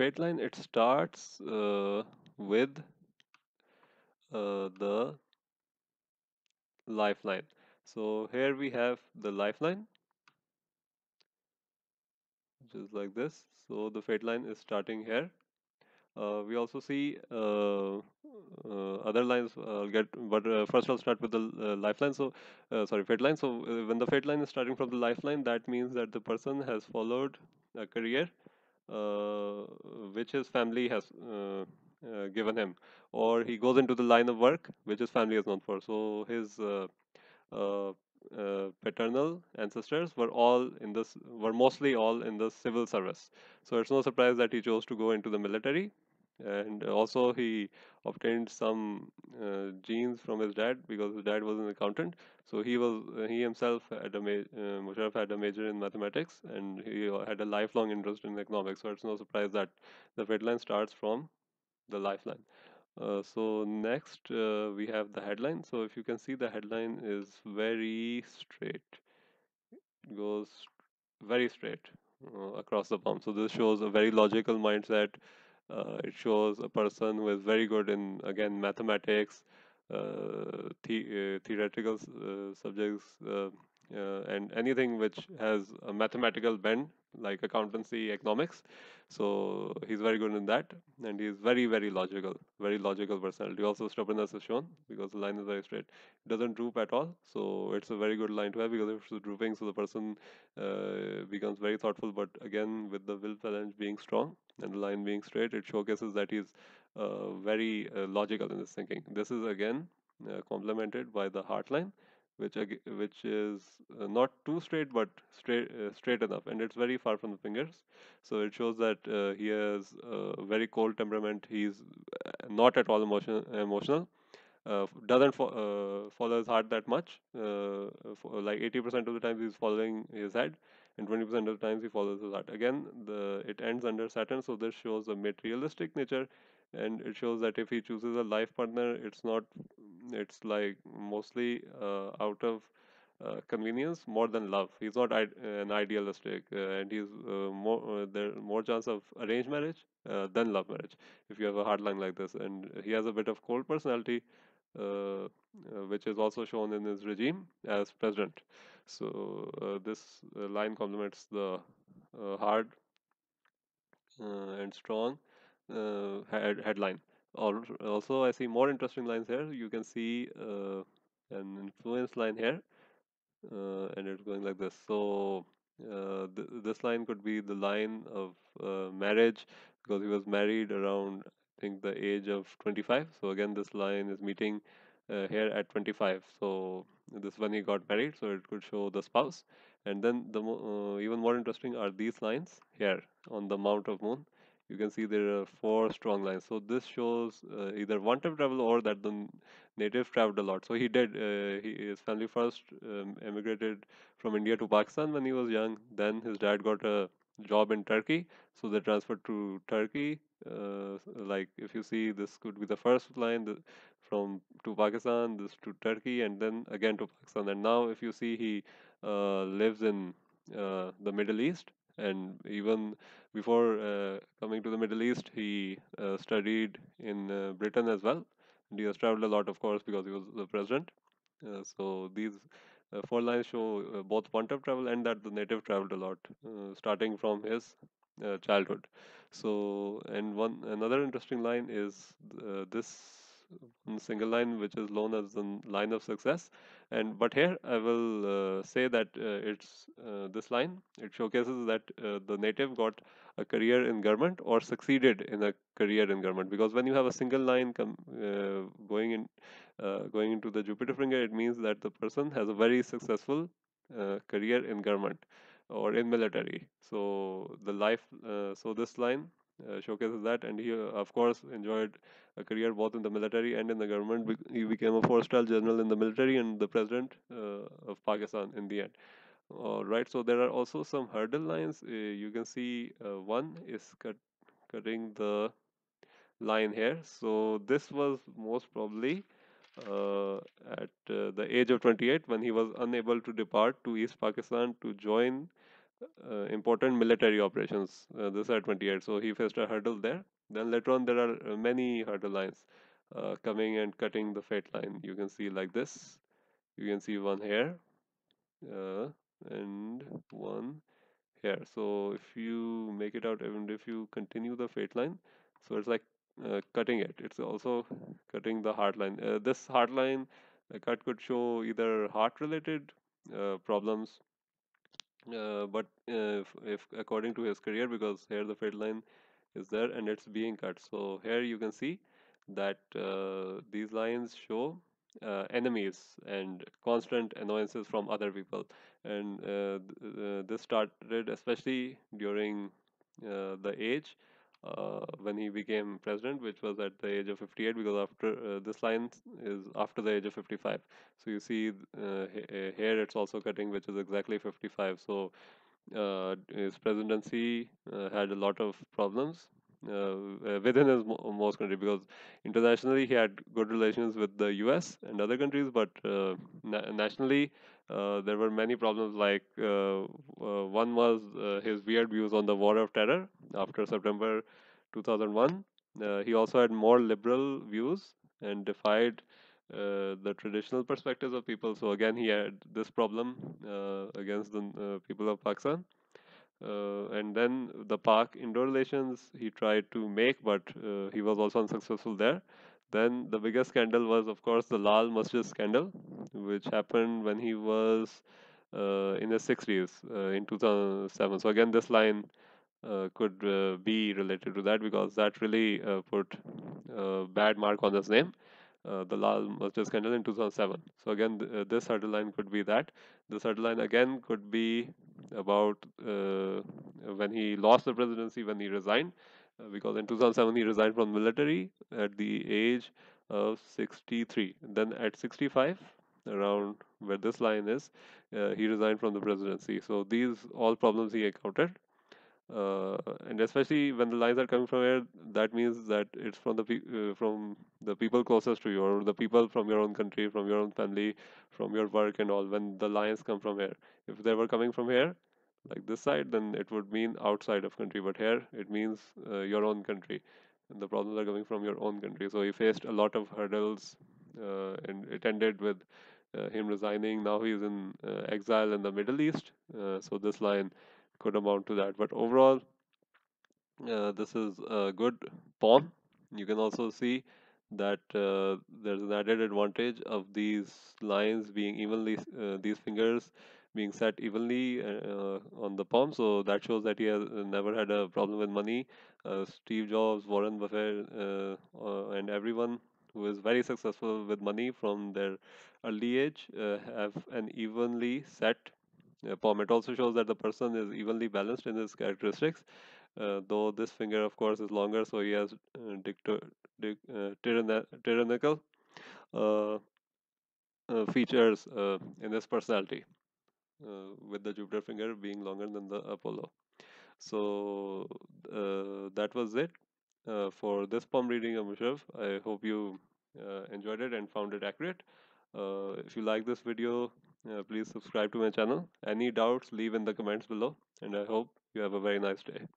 straight line, it starts with the lifeline. So here we have the lifeline, which is like this. So the fade line is starting here. We also see other lines get, but first I'll start with the lifeline. So, sorry, fade line. So, when the fade line is starting from the lifeline, that means that the person has followed a career uh, which his family has given him, or he goes into the line of work which his family is known for. So, his uh, paternal ancestors were mostly all in the civil service. So it's no surprise that he chose to go into the military, and also he obtained some genes from his dad because his dad was an accountant. So he himself had Musharraf had a major in mathematics, and he had a lifelong interest in economics. So it's no surprise that the red line starts from the lifeline. So next we have the headline. So if you can see, the headline is very straight. It goes very straight across the palm. So this shows a very logical mindset. It shows a person who is very good in, again, mathematics, theoretical subjects, and anything which has a mathematical bend, like accountancy, economics. So he's very good in that, and he's very logical personality. Also, stubbornness is shown because the line is very straight. It doesn't droop at all, so it's a very good line to have, because if it's drooping, so the person becomes very thoughtful. But again, with the will challenge being strong and the line being straight, it showcases that he's very logical in his thinking. This is again complemented by the heart line, which is not too straight, but straight enough, and it's very far from the fingers. So it shows that he has a very cold temperament. He's not at all emotional, doesn't follow his heart that much. Like 80% of the times he's following his head, and 20% of the times he follows his heart. Again, it ends under Saturn, so this shows a materialistic nature, and it shows that if he chooses a life partner, it's like mostly out of convenience more than love. He's not an idealistic, and he's there more chance of arranged marriage than love marriage if you have a hard line like this. And he has a bit of cold personality, which is also shown in his regime as president. So this line complements the hard and strong headline. Also, I see more interesting lines here. You can see an influence line here, and it's going like this. So this line could be the line of marriage, because he was married around, I think, the age of 25. So again, this line is meeting here at 25. So this when he got married, so it could show the spouse. And then even more interesting are these lines here on the Mount of Moon. You can see there are four strong lines. So this shows either one-time travel, or that the native traveled a lot. So he did. His family first emigrated from India to Pakistan when he was young. Then his dad got a job in Turkey, so they transferred to Turkey. Like if you see, this could be the first line, from to Pakistan, this to Turkey, and then again to Pakistan. And now, if you see, he lives in the Middle East. And even before coming to the Middle East, he studied in Britain as well. And he has traveled a lot, of course, because he was the president. So these four lines show both point-of travel and that the native traveled a lot, starting from his childhood. So, and one another interesting line is this one single line, which is known as the line of success. And but here I will say that it's this line. It showcases that the native got a career in government, or succeeded in a career in government. Because when you have a single line going into the Jupiter finger, it means that the person has a very successful career in government or in military. So so this line showcases that, and he, of course, enjoyed a career both in the military and in the government. He became a four-star general in the military and the president of Pakistan in the end. All right, so there are also some hurdle lines. You can see one is cutting the line here. So this was most probably uh, at the age of 28, when he was unable to depart to East Pakistan to join important military operations. This at 28, so he faced a hurdle there. Then later on, there are many hurdle lines coming and cutting the fate line. You can see like this. You can see one here uh, and one here. So if you make it out, even if you continue the fate line, so it's like cutting it. It's also cutting the heart line. This heart line cut could show either heart related problems, but if according to his career, because here the fade line is there and it's being cut. So here you can see that these lines show enemies and constant annoyances from other people, and this started especially during the age when he became president, which was at the age of 58, because after this line is after the age of 55. So you see here it's also cutting, which is exactly 55. So his presidency had a lot of problems within his most country, because internationally he had good relations with the US and other countries, but nationally there were many problems. Like one was his weird views on the war of terror after September 2001. He also had more liberal views and defied the traditional perspectives of people. So again, he had this problem against the people of Pakistan. And then the Pak indoor relations he tried to make, but he was also unsuccessful there. Then the biggest scandal was, of course, the Lal Masjid Scandal, which happened when he was in his 60s in 2007. So again, this line could be related to that, because that really put bad mark on his name. The Lal Masjid Scandal in 2007. So again, this hurdle line could be that. This hurdle line again could be about when he lost the presidency, when he resigned, because in 2007 he resigned from military at the age of 63. Then at 65, around where this line is, he resigned from the presidency. So these all problems he encountered, and especially when the lines are coming from here, that means that it's from from the people closest to you, or the people from your own country, from your own family, from your work and all. When the lines come from here, if they were coming from here, like this side, then it would mean outside of country. But here it means your own country, and the problems are coming from your own country. So he faced a lot of hurdles, and it ended with him resigning. Now he is in exile in the Middle East. So this line could amount to that. But overall, this is a good pawn. You can also see that there's an added advantage of these lines being evenly, these fingers being set evenly on the palm. So that shows that he has never had a problem with money. Steve Jobs, Warren Buffett, and everyone who is very successful with money from their early age have an evenly set palm. It also shows that the person is evenly balanced in his characteristics, though this finger, of course, is longer, so he has tyrannical uh, features in his personality, with the Jupiter finger being longer than the Apollo. So that was it for this palm reading of Musharraf. I hope you enjoyed it and found it accurate. If you like this video, please subscribe to my channel. Any doubts, leave in the comments below, and I hope you have a very nice day.